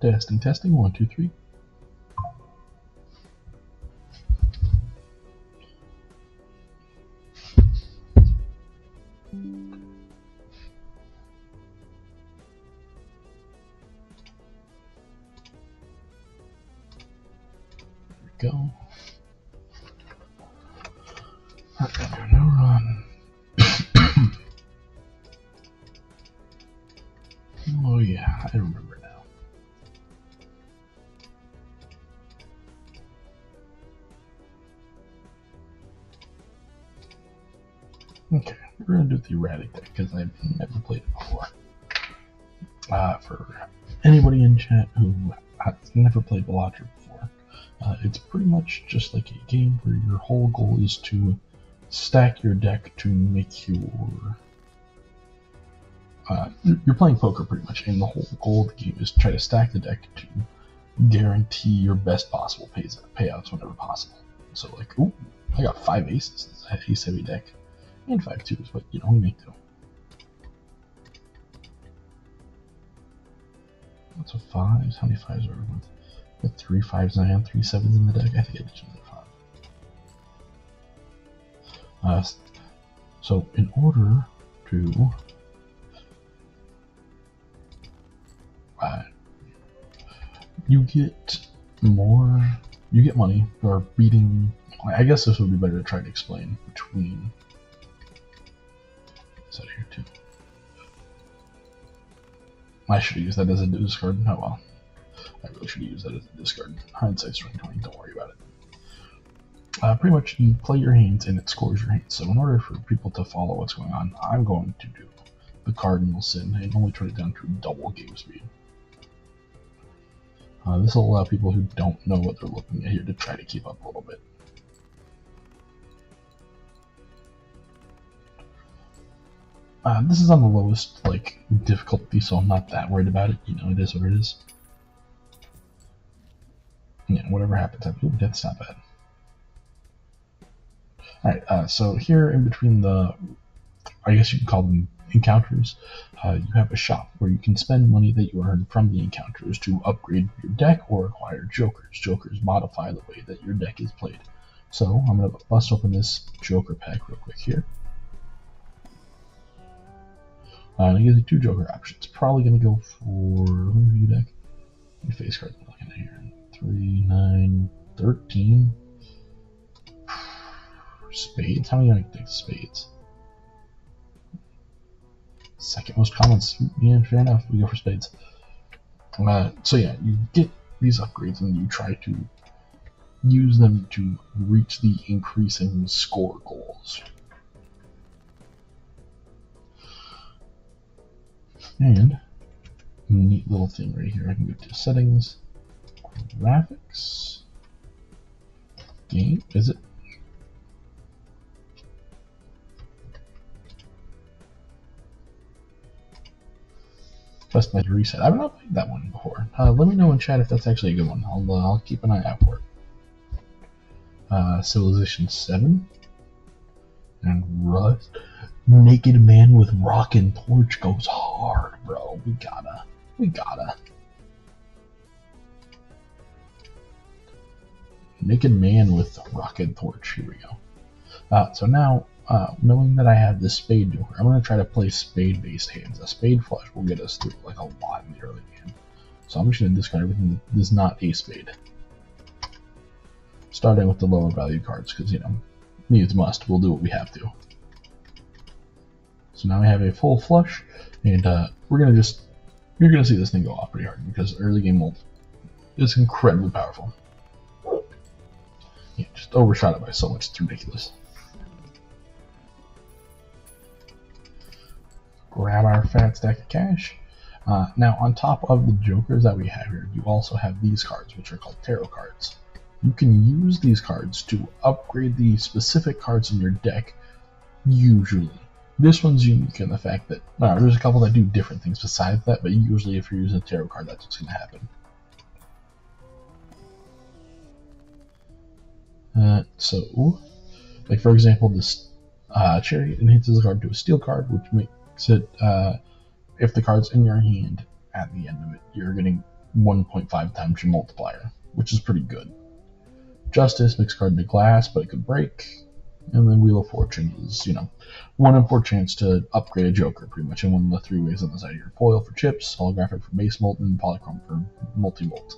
Testing, testing, 1, 2, 3. There we go. No run. Oh yeah, I remember now. Okay, we're gonna do the erratic deck because I've never played it before. For anybody in chat who has never played Balatro before, it's pretty much just like a game where your whole goal is to stack your deck to make your you're playing poker pretty much, and the whole goal of the game is to try to stack the deck to guarantee your best possible payouts whenever possible. So like, ooh, I got 5 aces. It's an ace heavy deck, and 5 twos, but you know, we make do. Lots of 5s. How many 5s are we with? Got 3 5s now and 3 7s in the deck. I think I did another 5. So in order to you get money for beating. I guess this would be better to try to explain between. Is that here too? I should have used that as a discard. Oh well. I really should have used that as a discard. Hindsight's 2020. Don't worry about it. Pretty much, you play your hands and it scores your hands. So in order for people to follow what's going on, I'm going to do the cardinal sin and only turn it down to double game speed. This will allow people who don't know what they're looking at here to try to keep up a little bit. This is on the lowest difficulty, so I'm not that worried about it. You know, it is what it is. Yeah, whatever happens. Ooh, that's not bad. Alright, so here in between the, I guess you can call them encounters, you have a shop where you can spend money that you earn from the encounters to upgrade your deck or acquire jokers. Jokers modify the way that your deck is played. So I'm going to bust open this joker pack real quick here. And it gives you 2 joker options. Probably going to go for, let me review deck. How many face cards am I looking at here? 3, 9, 13. Spades? How many are you spades? Second most common. Yeah, fair enough. We go for spades. So yeah, you get these upgrades and you try to use them to reach the increasing score goals. And neat little thing right here. I can go to settings, graphics, game. Is it? Customize reset. I've not played that one before. Let me know in chat if that's actually a good one. I'll keep an eye out for it. Civilization 7 and Rust. Naked Man with Rock and Torch goes hard, bro. We gotta. Naked Man with Rock and Torch. Here we go. So now, knowing that I have this spade joker, I'm going to try to play spade-based hands. A spade flush will get us through like a lot in the early game. So I'm just going to discard everything that is not a spade. Starting with the lower value cards, because, you know, needs must. We'll do what we have to. So now we have a full flush, and we're going to just, you're going to see this thing go off pretty hard, because early game ult is incredibly powerful. Yeah, just overshot it by so much, it's ridiculous. Grab our fat stack of cash. Now, on top of the jokers that we have here, you also have these cards, which are called tarot cards. You can use these cards to upgrade the specific cards in your deck, usually. This one's unique in the fact that, there's a couple that do different things besides that, but usually if you're using a tarot card, that's what's going to happen. So, like for example, this Chariot enhances the card to a steel card, which makes it, if the card's in your hand at the end of it, you're getting 1.5 times your multiplier, which is pretty good. Justice makes a card into glass, but it could break. And then Wheel of Fortune is, 1 in 4 chance to upgrade a Joker, pretty much in one of the 3 ways on the side of your foil for chips, holographic for base molt, and polychrome for multi-molt.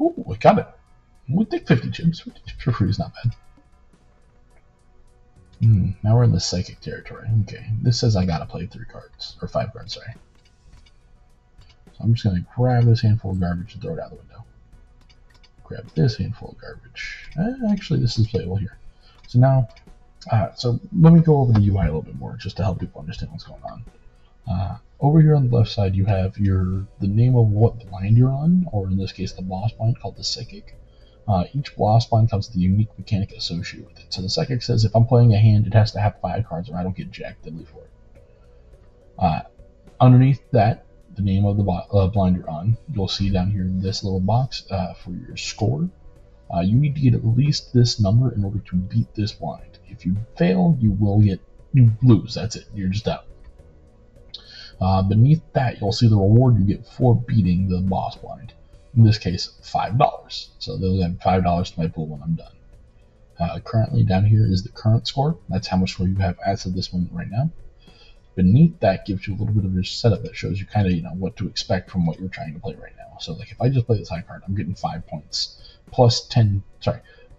Ooh, we got it. We'll take 50 chips. 50 chips for free is not bad. Now we're in the psychic territory. Okay, this says I gotta play 3 cards, or 5 cards, sorry. So I'm just gonna grab this handful of garbage and throw it out the window. Grab this handful of garbage. Actually, this is playable here. So now, so let me go over the UI a little bit more, just to help people understand what's going on. Over here on the left side, you have the name of what blind you're on, or in this case, the boss blind called the psychic. Each boss blind comes with a unique mechanic associated with it. So the psychic says if I'm playing a hand, it has to have 5 cards, or I don't get jack diddly for it. Underneath that, the name of the blind you're on, you'll see down here in this little box for your score. You need to get at least this number in order to beat this blind. If you fail, you lose. That's it. You're just out. Beneath that, you'll see the reward you get for beating the boss blind. In this case, $5. So they'll have $5 to my pool when I'm done. Currently, down here is the current score. That's how much score you have as of this moment right now. Beneath that gives you a little bit of your setup that shows you kind of, what to expect from what you're trying to play right now. So, like, if I just play this high card, I'm getting 5 points plus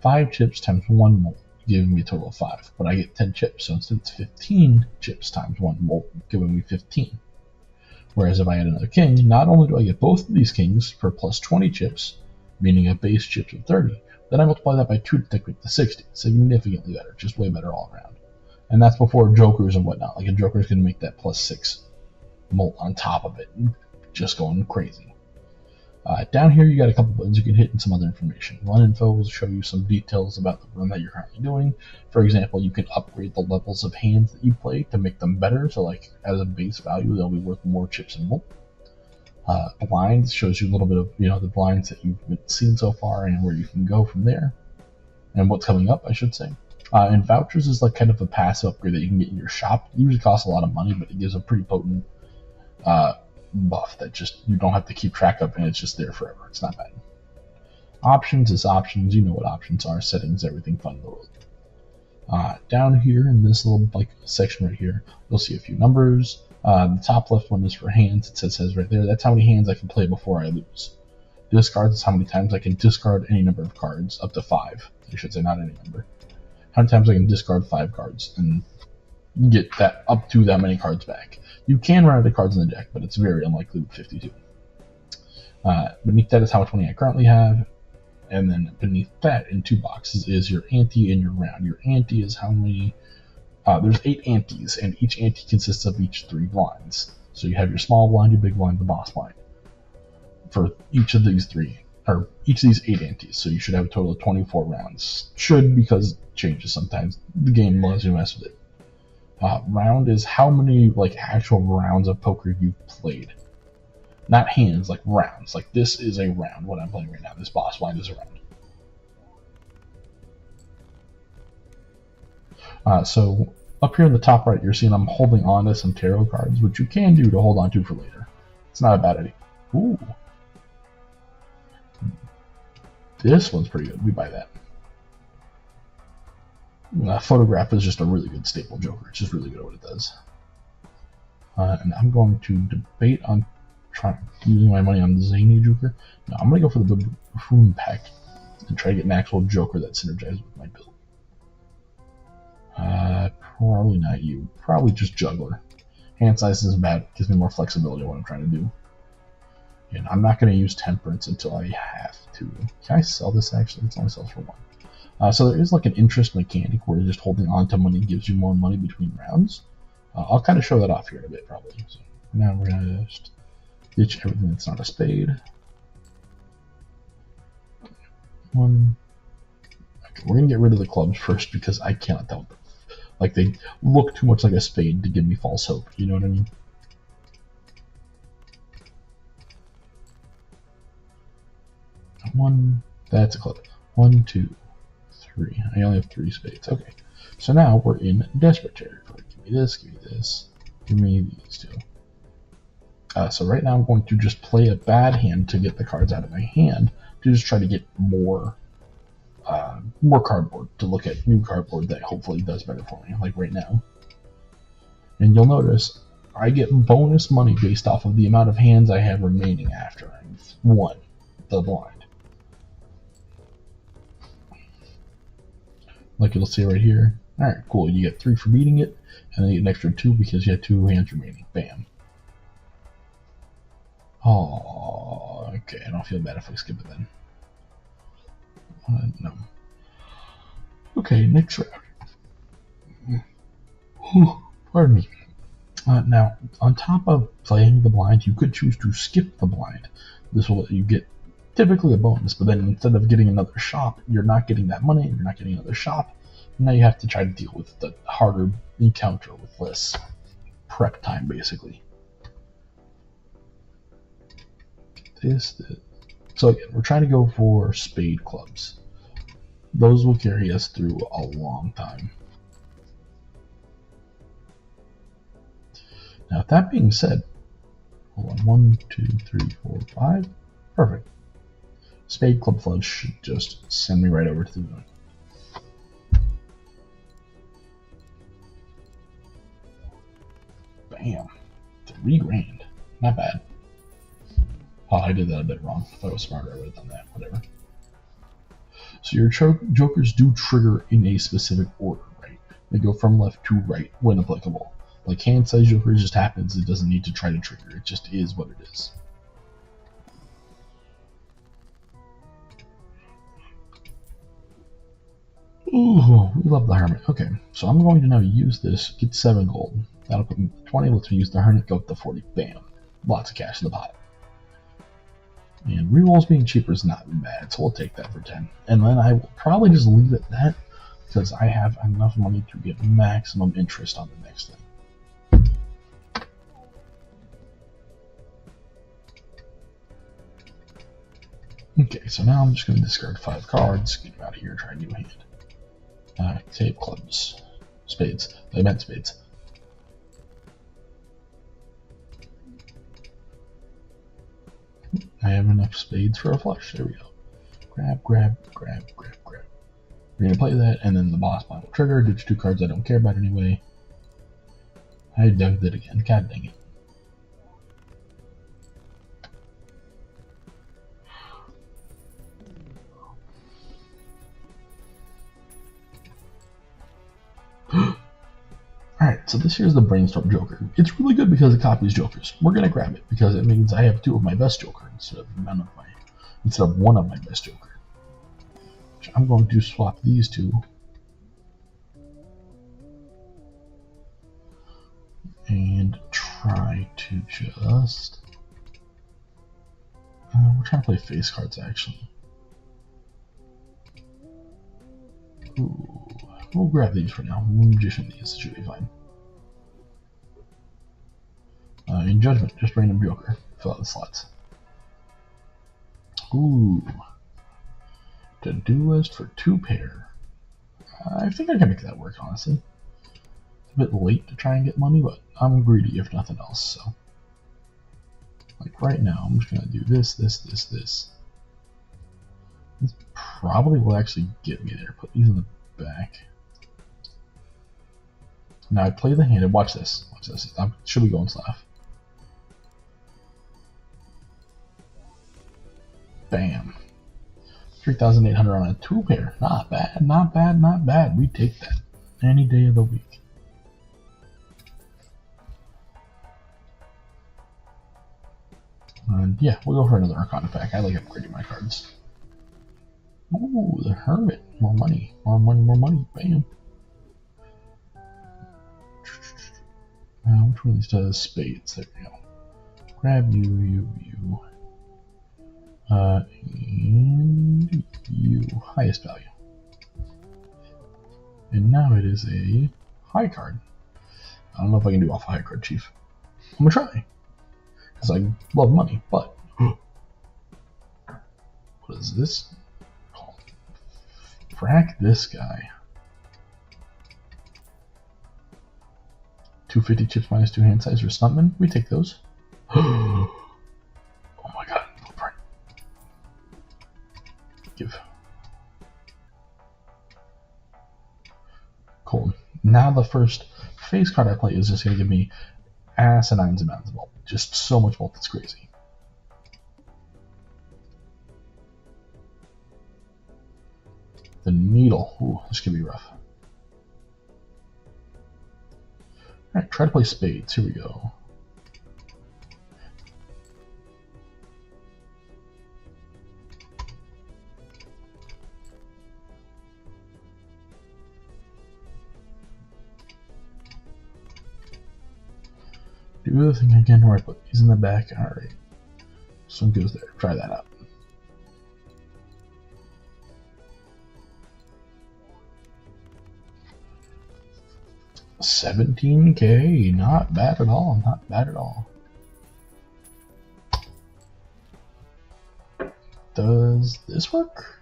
5 chips times 1 molt, giving me a total of 5. But I get 10 chips, so instead it's 15 chips times 1 molt, giving me 15. Whereas if I add another king, not only do I get both of these kings for plus 20 chips, meaning a base chips of 30, then I multiply that by 2 to take me to 60. Significantly better, just way better all around. And that's before jokers and whatnot. Like, a joker is going to make that plus 6 molt on top of it, just going crazy. Down here, you got a couple buttons you can hit and some other information. Run info will show you some details about the run that you're currently doing. For example, you can upgrade the levels of hands that you play to make them better. So, like, as a base value, they'll be worth more chips and molt. Blinds shows you a little bit of, the blinds that you've seen so far and where you can go from there. And what's coming up, I should say. And vouchers is like kind of a passive upgrade that you can get in your shop. It usually costs a lot of money, but it gives a pretty potent buff that just you don't have to keep track of, and it's just there forever. It's not bad. Options is options. You know what options are. Settings, everything fun in the world. Down here in this little section right here, you'll see a few numbers. The top left one is for hands. It says right there. That's how many hands I can play before I lose. Discards is how many times I can discard any number of cards, up to 5. I should say, not any number. How many times I can discard 5 cards and get that up to that many cards back. You can run out of cards in the deck, but it's very unlikely with 52. Beneath that is how much money I currently have, and then beneath that in 2 boxes is your ante and your round. Your ante is how many. There's 8 antes, and each ante consists of each 3 blinds. So you have your small blind, your big blind, the boss blind. For each of these 3, or each of these 8 antes, so you should have a total of 24 rounds. Should, because it changes sometimes. The game loves you to mess with it. Round is how many actual rounds of poker you've played. Not hands, like rounds. Like, this is a round, what I'm playing right now. This boss blind is a round. So up here in the top right, you're seeing I'm holding on to some tarot cards, which you can do to hold on to for later. It's not a bad idea. Ooh. This one's pretty good. We buy that. Photograph is just a really good staple joker. It's just really good at what it does. And I'm going to debate on using my money on the Zany Joker. No, I'm going to go for the Buffoon pack and try to get an actual joker that synergizes with my build. Probably not you. Probably just Juggler. Hand size isn't bad. It gives me more flexibility on what I'm trying to do. And I'm not going to use Temperance until I have to. Can I sell this actually? It only sells for 1. So there is like an interest mechanic where just holding on to money gives you more money between rounds. I'll kind of show that off here in a bit probably. So now we're going to just ditch everything that's not a spade. 1. Okay, we're going to get rid of the clubs first because I cannot tell them. Like, they look too much like a spade to give me false hope. You know what I mean? One. That's a club. 1, 2, 3. I only have 3 spades. Okay. So now we're in desperate territory. Give me this. Give me this. Give me these 2. So right now I'm going to just play a bad hand to get the cards out of my hand to just try to get more cardboard, to look at new cardboard that hopefully does better for me, like right now. And you'll notice I get bonus money based off of the amount of hands I have remaining after I've won the blind. Like you'll see right here. Alright, cool. You get 3 for beating it, and then you get an extra 2 because you had 2 hands remaining. Bam. Oh, okay. I don't feel bad if I skip it then. No. Okay, next round. Pardon me. Now, on top of playing the blind, you could choose to skip the blind. This will let you get typically a bonus, but then instead of getting another shop, you're not getting that money, and you're not getting another shop. Now you have to try to deal with the harder encounter with less prep time, basically. So again, we're trying to go for spade clubs. Those will carry us through a long time. Now, that being said, hold on, 1, 2, 3, 4, 5, perfect. Spade club flush should just send me right over to the moon. Bam, 3 grand, not bad. Oh, I did that a bit wrong. If I was smarter, I would have done that. Whatever. So your jokers do trigger in a specific order, right? They go from left to right when applicable. Like hand size joker just happens, it doesn't need to try to trigger, it just is what it is. Ooh, we love the hermit. Okay, so I'm going to now use this, get 7 gold. That'll put me 20, lets me use the hermit, go up to 40. Bam. Lots of cash in the pot. And rerolls being cheaper is not bad, so we'll take that for 10. And then I will probably just leave it at that, because I have enough money to get maximum interest on the next thing. Okay, so now I'm just going to discard 5 cards, get out of here, try a new hand. Tape clubs. Spades. I meant spades. I have enough spades for a flush. There we go. Grab, grab, grab, grab, grab. We're going to play that, and then the boss blind will trigger, ditch 2 cards I don't care about anyway. I dunked it again. God dang it. Alright, so this here's the Brainstorm Joker. It's really good because it copies Jokers. We're gonna grab it because it means I have 2 of my best Joker instead of one of my best Joker. Which I'm going to swap these 2. And try to just... we're trying to play face cards actually. Ooh. We'll grab these for now. We'll magician these. It should be fine. In Judgment, just random Joker. Fill out the slots. Ooh. To-do list for 2 pair. I think I can make that work, honestly. It's a bit late to try and get money, but I'm greedy if nothing else, so. Like right now, I'm just going to do this, this, this, this. This probably will actually get me there. Put these in the back. Now I play the hand, and watch this. Watch this. Should we go in Slav? Bam. 3,800 on a 2 pair. Not bad, not bad, not bad. We take that any day of the week. And yeah, we'll go for another Arcana pack. I like upgrading my cards. Ooh, the Hermit. More money, more money, more money. Bam. Which one of these does spades? There we go. Grab you. And you. Highest value. And now it is a high card. I don't know if I can do off a high card, Chief. I'm gonna try. Because I love money, but... What is this called? Frack this guy. 250 chips minus 2 hand size or Stuntman. We take those. Oh my god, blueprint. Give. Cool. Now the first face card I play is just going to give me asinine amounts of bulk. Just so much bulk, it's crazy. The needle. Ooh, this could be rough. Alright, try to play spades. Here we go. Do the thing again where I put these in the back. Alright. This one goes there. Try that out. $17K. Not bad at all. Not bad at all. Does this work?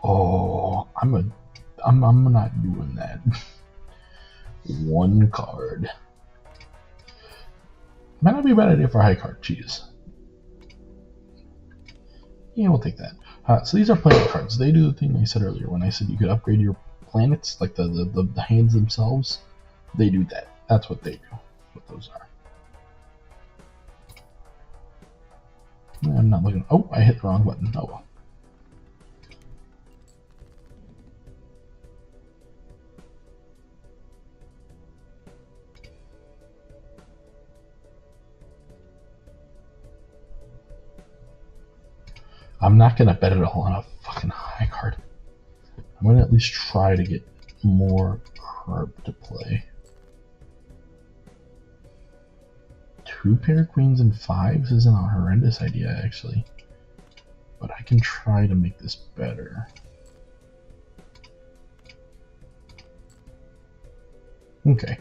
Oh, I'm not doing that. One card. Might not be a bad idea for a high card. Jeez. Yeah, we'll take that. So these are planet cards. They do the thing I said earlier when I said you could upgrade your planets, like the hands themselves. They do that. That's what they do. What those are. I'm not looking. Oh, I hit the wrong button. Oh well. I'm not gonna bet it all on a fucking high card. I'm gonna at least try to get more carb to play. 2 pair of queens and 5s isn't a horrendous idea, actually. But I can try to make this better. Okay.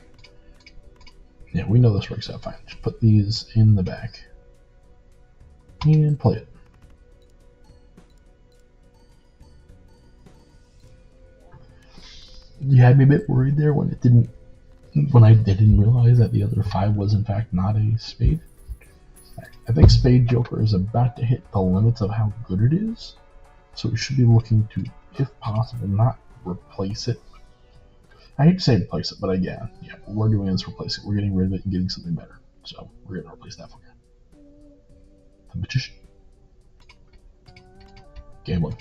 Yeah, we know this works out fine. Just put these in the back. And play it. You had me a bit worried there when I didn't realize that the other 5 was in fact not a spade. I think Spade Joker is about to hit the limits of how good it is, so we should be looking to, if possible, not replace it. I hate to say replace it, but again, yeah, what we're doing is replace it. We're getting rid of it and getting something better. So we're going to replace that for you. The Magician. Gambling.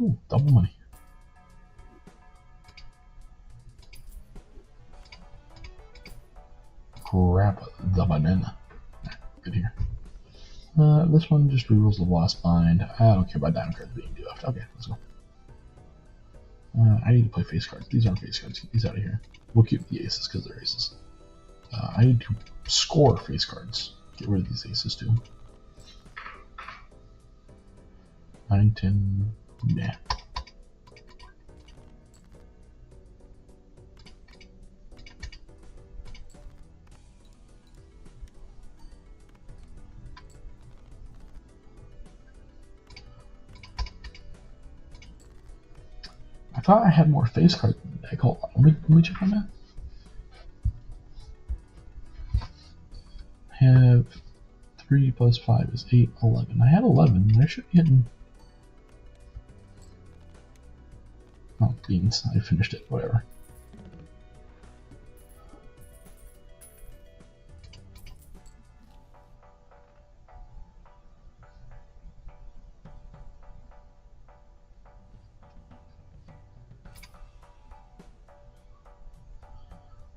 Ooh, double money. Grab the banana. Good here. This one just rerolls the Lost Bind. I don't care about diamond cards being debuffed. Okay, let's go. I need to play face cards. These aren't face cards. Get these out of here. We'll keep the aces because they're aces. I need to score face cards. Get rid of these aces too. 9, 10, yeah. I thought I had more face cards in the deck. Hold on, let me check on that. I have 3 plus 5 is 8, 11. I had 11. I should be getting. Oh, beans. I finished it. Whatever.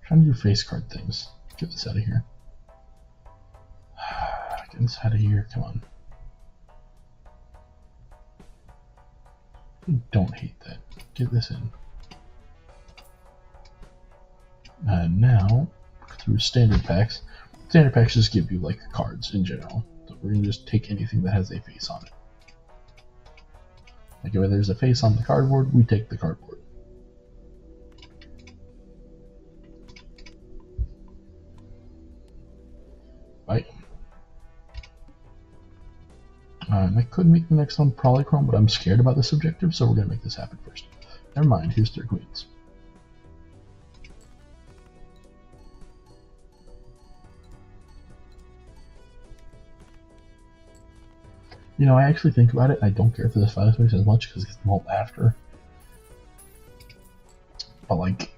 Trying to do face card things. Get this out of here. Get this out of here. Come on. I don't hate that. Get this in. Now, through standard packs. Standard packs just give you like cards in general. So we're gonna just take anything that has a face on it. Like if there's a face on the cardboard, we take the cardboard. Right? Damn, I could make the next one Polychrome, but I'm scared about this objective, so we're gonna make this happen first. Never mind, here's 3 queens. You know, I actually think about it, I don't care for this 5 space as much because it's molt after. But, like,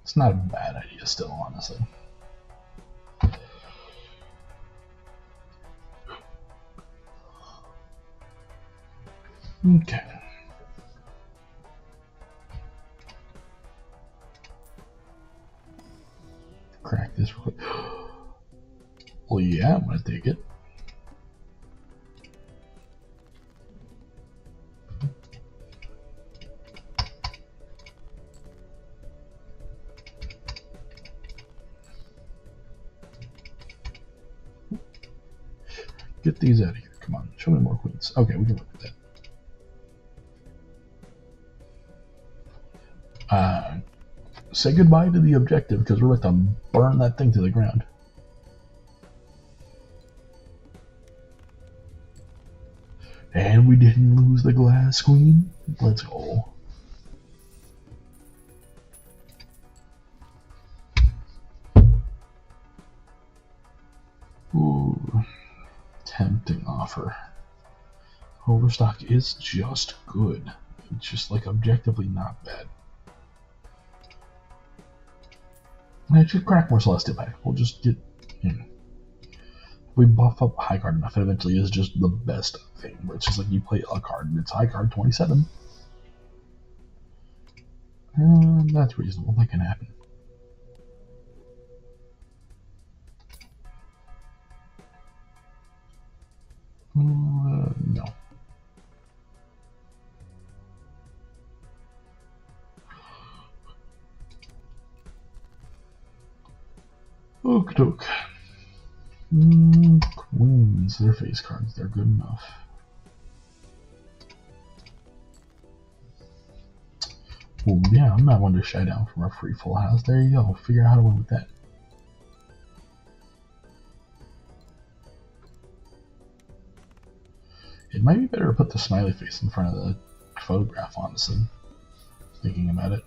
it's not a bad idea still, honestly. Okay. Crack this real quick. Well, yeah, I'm gonna take it. Get these out of here. Come on, show me more queens. Okay, we can work with that. Say goodbye to the objective because we're about to burn that thing to the ground. And we didn't lose the glass queen. Let's go. Ooh, tempting offer. Overstock is just good. It's just like objectively not bad. I should crack more Celestial back. We'll just get in. We buff up high card enough, it eventually is just the best thing. Where it's just like you play a card and it's high card 27. That's reasonable. That can happen. No. Okie doke. Queens, they're face cards, they're good enough. Well, yeah, I'm not one to shy down from a free full house. There you go. Figure out how to win with that. It might be better to put the smiley face in front of the photograph, honestly. Thinking about it.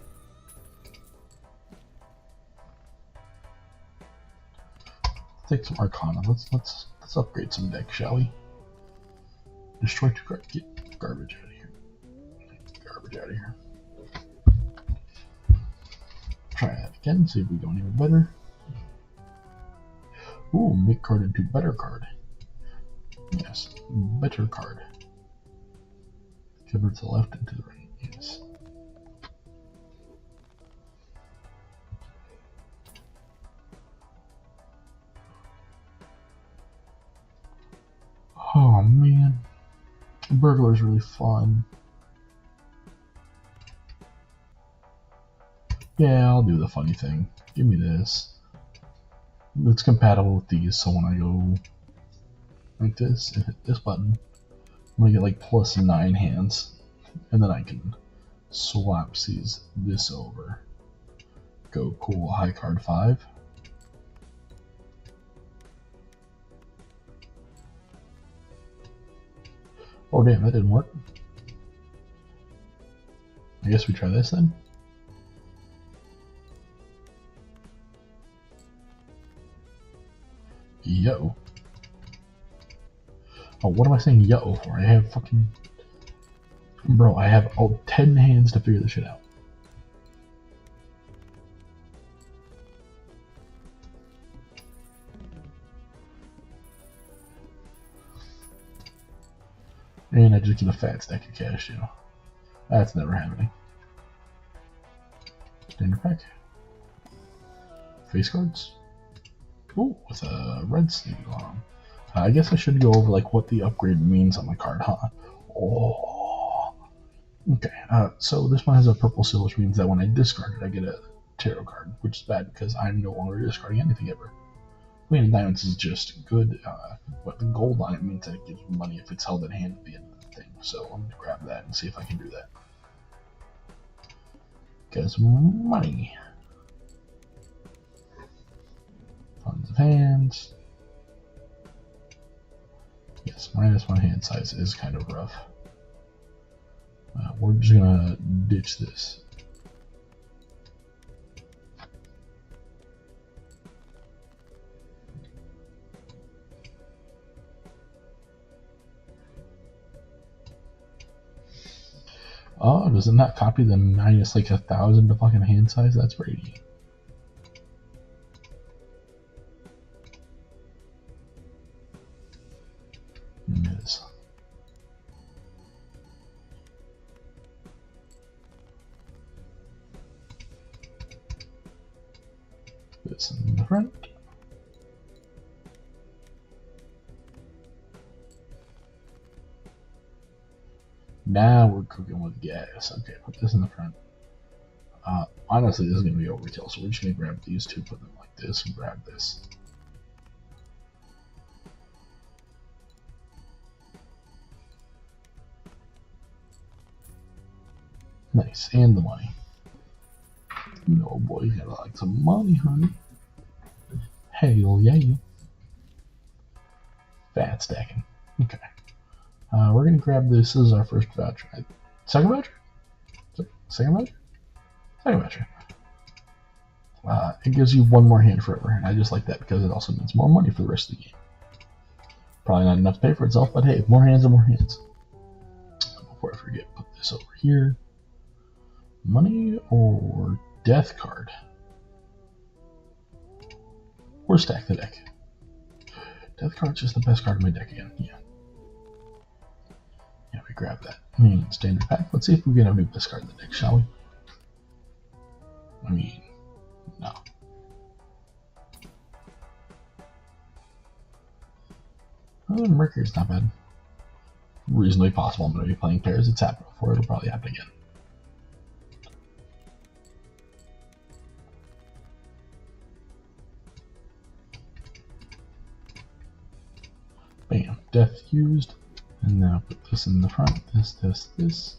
Take some Arcana. Let's upgrade some decks, shall we? Destroy 2 cards. Get garbage out of here. Garbage out of here. Try that again. See if we go any better. Ooh, make card into better card. Yes, better card. Convert to the left and to the right. Yes. Oh man, Burglar's really fun. Yeah, I'll do the funny thing. Give me this. It's compatible with these, so when I go like this and hit this button, I'm gonna get like +9 hands, and then I can swap this over. Go cool high card 5. Oh damn, that didn't work. I guess we try this then. Yo. Oh, what am I saying yo for? I have fucking... Bro, I have 10 hands to figure this shit out. And I just get a fat stack of cash, you know. That's never happening. Standard pack. Face cards. Ooh, with a red sleeve on them. I guess I should go over like what the upgrade means on my card, huh? Oh. Okay, so this one has a purple seal, which means that when I discard it, I get a tarot card, which is bad because I'm no longer discarding anything ever. Queen of Diamonds is just good, but the gold on it means that it gives money if it's held in hand at the end of the thing. So I'm going to grab that and see if I can do that. Because money. Funds of hands. Yes, -1 hand size is kind of rough. We're just gonna ditch this. Oh, doesn't that copy the minus like 1,000 to fucking hand size? That's pretty. Yes. This in the front. Now we're cooking with gas. Okay, put this in the front. Honestly, this is going to be overkill, so we're just going to grab these two, put them like this, and grab this. Nice, and the money. No boy, you gotta like some money, honey. Hell yeah. Fat stacking. Okay. We're gonna grab this as our first voucher. Second voucher? Second voucher? Second voucher. It gives you one more hand forever, and I just like that because it also means more money for the rest of the game. Probably not enough to pay for itself, but hey, more hands are more hands. Before I forget, put this over here. Money or death card? Or stack the deck. Death card's just the best card in my deck again. Yeah. Yeah, we grab that. Standard pack. Let's see if we get a new best card in the deck, shall we? I mean, no. Mercury's not bad. Reasonably possible I'm going to be playing pairs. It's happened before. It'll probably happen again. Bam. Death used. And now put this in the front. This.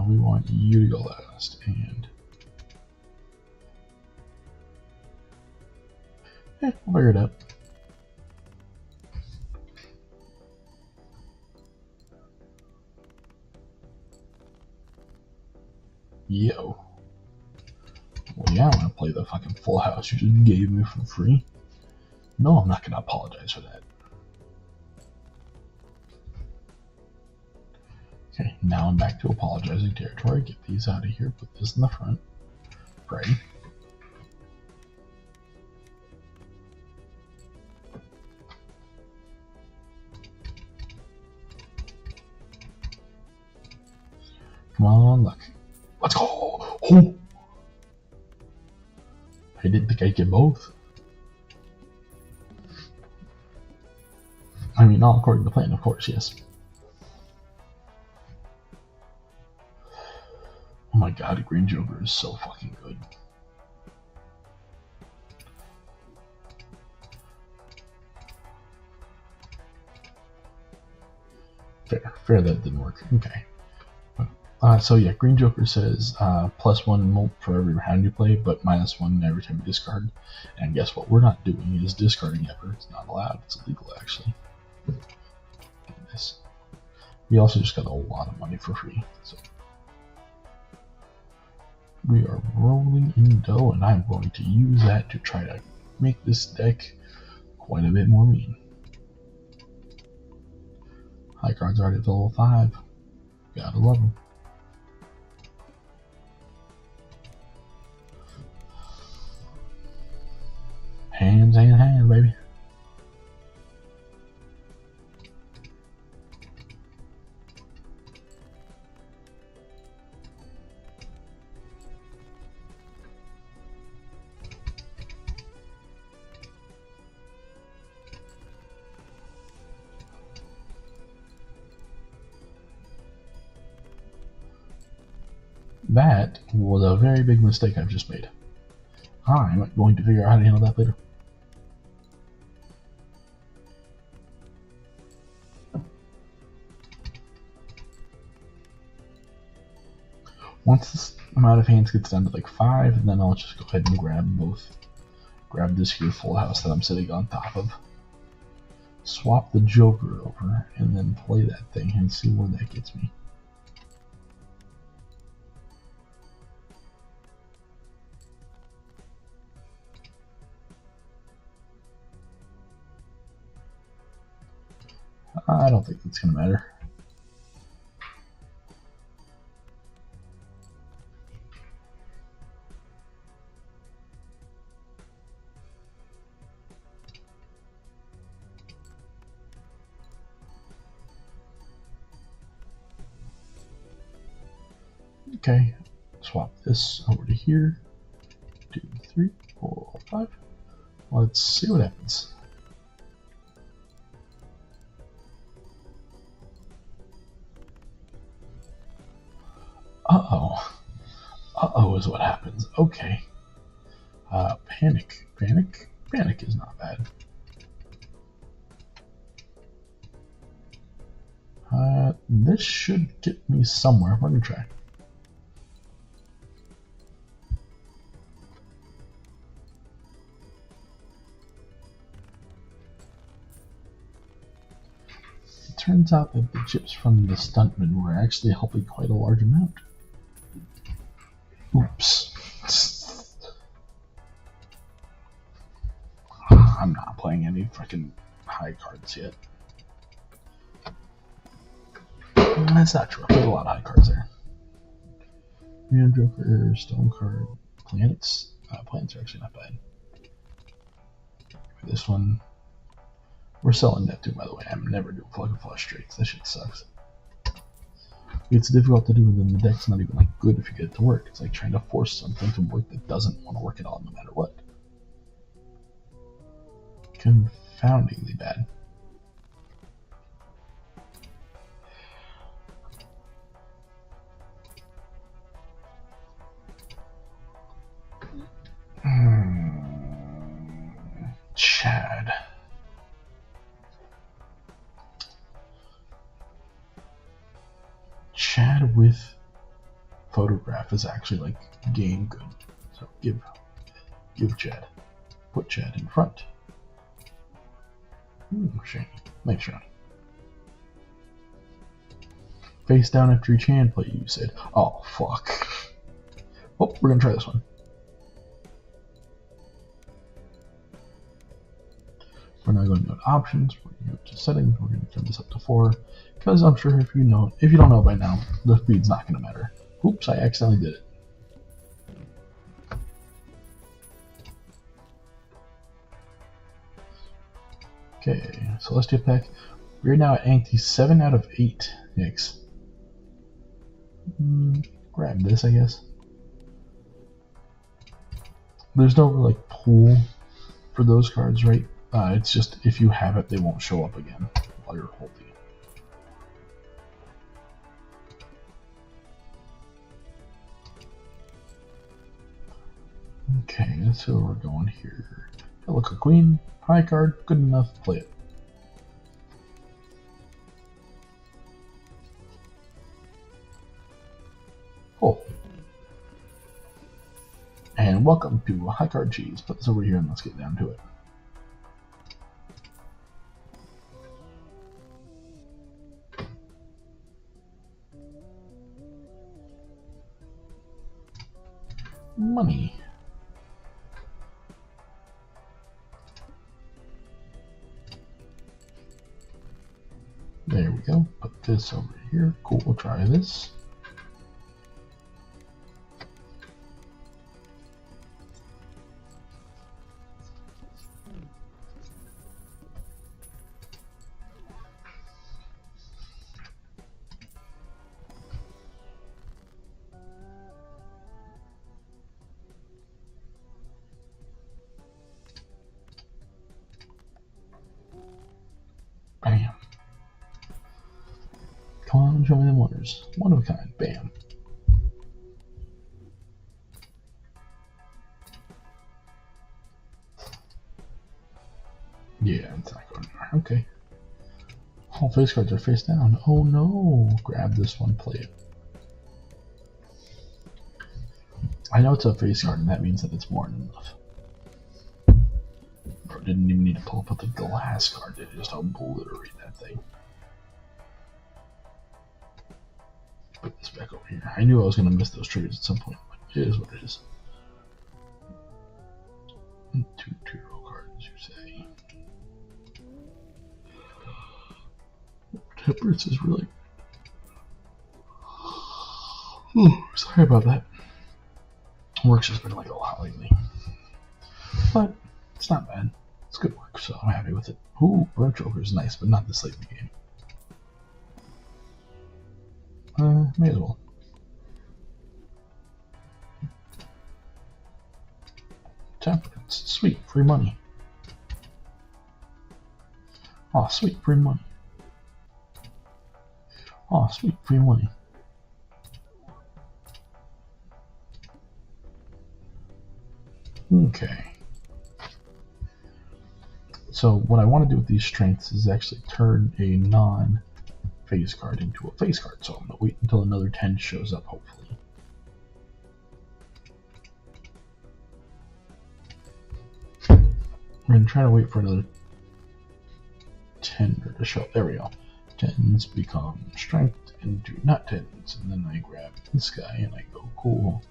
We want you to go last. And we'll figure it out. Yo. Well, yeah, I want to play the fucking full house you just gave me for free. No, I'm not going to apologize for that. Okay, now I'm back to apologizing territory. Get these out of here. Put this in the front. Pray. Come on, luck. Let's go! Oh! I didn't think I'd get both. I mean, not according to plan, of course, yes. Oh my god, Green Joker is so fucking good. Fair that didn't work. Okay. So yeah, Green Joker says +1 molt for every round you play, but -1 every time you discard. And guess what we're not doing is discarding ever. It's not allowed. It's illegal, actually. This. We also just got a lot of money for free. So we are rolling in dough, and I'm going to use that to try to make this deck quite a bit more mean. High cards already at level 5. Gotta love them. Hands in hand, baby. That was a very big mistake I've just made. I'm going to figure out how to handle that later. Once this amount of hands gets down to like 5, then I'll just go ahead and grab both. Grab this here full house that I'm sitting on top of. swap the Joker over and then play that thing and see where that gets me. I don't think it's going to matter. Okay, swap this over to here. 2, 3, 4, 5. Let's see what happens. Uh-oh. Uh-oh is what happens. Okay. Panic. Panic? Panic is not bad. This should get me somewhere. We're gonna try. It turns out that the chips from the stuntman were actually helping quite a large amount. Oops. I'm not playing any freaking high cards yet. That's not true. I played a lot of high cards there. Man, Joker, Stone card, Planets. Planets are actually not bad. This one. We're selling that too, by the way. I'm never doing plug and flush straights. That shit sucks. It's difficult to do, and then the deck's not even like good if you get it to work. It's like trying to force something to work that doesn't want to work at all, no matter what. Confoundingly bad. Chad. Chad with photograph is actually like game good. So give Chad. Put Chad in front. Shiny. Nice shiny. Face down after each hand play, you said. Oh, fuck. Oh, we're gonna try this one. We're now going to go to options. We're going to go to settings. We're going to turn this up to 4. Because I'm sure if you don't know by now, the speed's not going to matter. Oops, I accidentally did it. Okay, Celestial Pack. We're now at ante 7 out of 8. Yikes. Grab this, I guess. There's no like pool for those cards, right? It's just if you have it, they won't show up again while you're holding it. Okay, that's where we're going here. Look, a queen, high card, good enough, play it. Cool. And welcome to High Card Cheese. Put this over here and let's get down to it. Money. There we go. Put this over here. Cool, we'll try this. Bam. Come on, show me them wonders. One of a kind. Bam. Yeah, it's not going anywhere. Okay. All face cards are face down. Oh no. Grab this one, play it. I know it's a face card, and that means that it's more than enough. Bro, didn't even need to pull up the glass card to just obliterate that thing. Put this back over here. I knew I was going to miss those triggers at some point, but it is what it is. 2 hero cards, you say. Temperance is really... Ooh, sorry about that. Work's just been like a lot lately. But it's not bad. It's good work, so I'm happy with it. Ooh, Burnt Joker is nice, but not this late in the game. May as well. Temperance. Sweet, free money. Aw, sweet, free money. Aw, sweet, free money. Okay. So what I want to do with these strengths is actually turn a non-phase card into a phase card. So I'm going to wait until another 10 shows up, hopefully. We're going to try to wait for another 10 to show up. There we go. 10s become strength into not 10s. And then I grab this guy and I go, cool.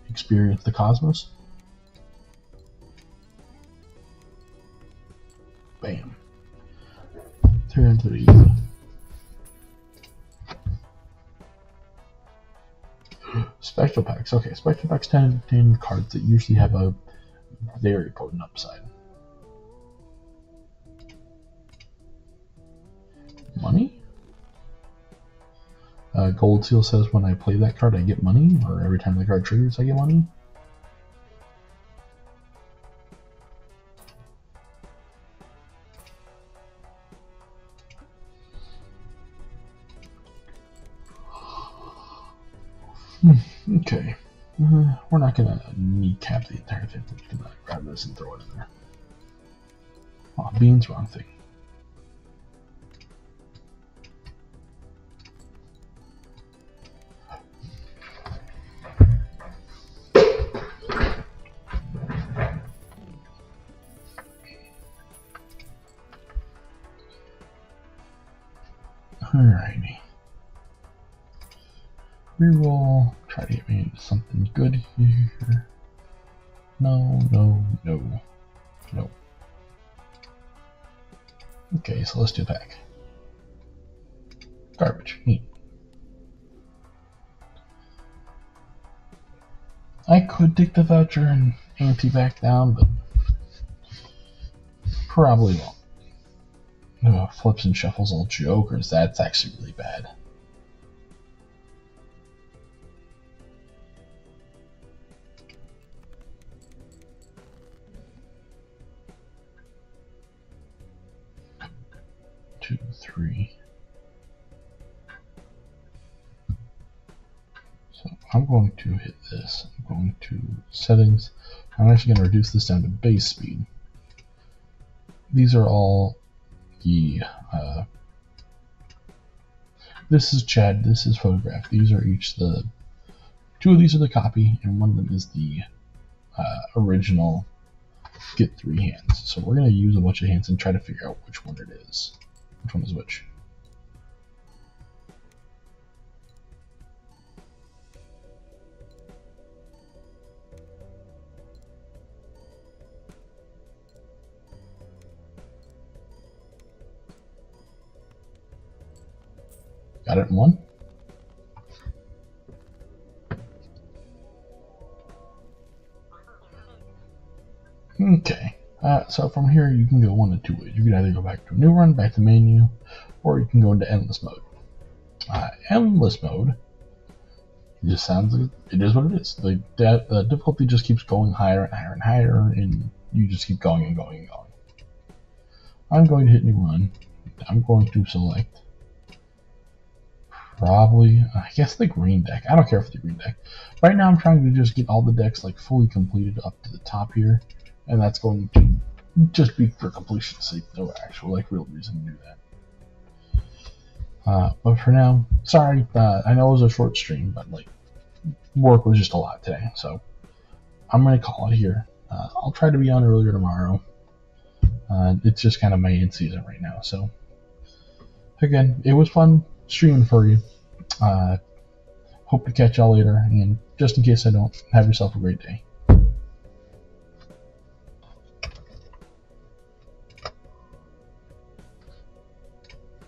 Experience the cosmos. Bam. Turn to the easy. Special packs. Okay, special packs tend to contain cards that usually have a very potent upside. Money? Gold Seal says when I play that card I get money, or every time the card triggers I get money. Okay, we're not gonna kneecap the entire thing. We're just gonna grab this and throw it in there. Oh, beans, wrong thing. Alrighty. Reroll. Try to get me into something good here. No, no, no, no. Okay, so let's do a pack. Garbage. Neat. I could take the voucher and ante back down, but probably won't. Flips and shuffles all jokers. That's actually really bad. Two, three. So I'm going to hit this. I'm going to settings. I'm actually going to reduce this down to base speed. These are all the this is Chad, this is Photograph. These are each the two of these are the copy, and one of them is the original get 3 hands. So we're going to use a bunch of hands and try to figure out which one it is. Which one is which? Got it in one. Okay. So from here you can go one of two ways. You can either go back to a new run, back to menu, or you can go into endless mode. Endless mode, it just sounds like it is what it is. The difficulty just keeps going higher and higher and higher, and you just keep going and going and going. I'm going to hit new run. I'm going to select probably, I guess, the green deck. I don't care for the green deck. Right now I'm trying to just get all the decks like fully completed up to the top here, and that's going to just be for completion's sake. No actual like real reason to do that. But for now, sorry. I know it was a short stream, but like work was just a lot today, so I'm gonna call it here. I'll try to be on earlier tomorrow. It's just kind of my in season right now. So again, it was fun streaming for you. Hope to catch y'all later, and just in case I don't, have yourself a great day.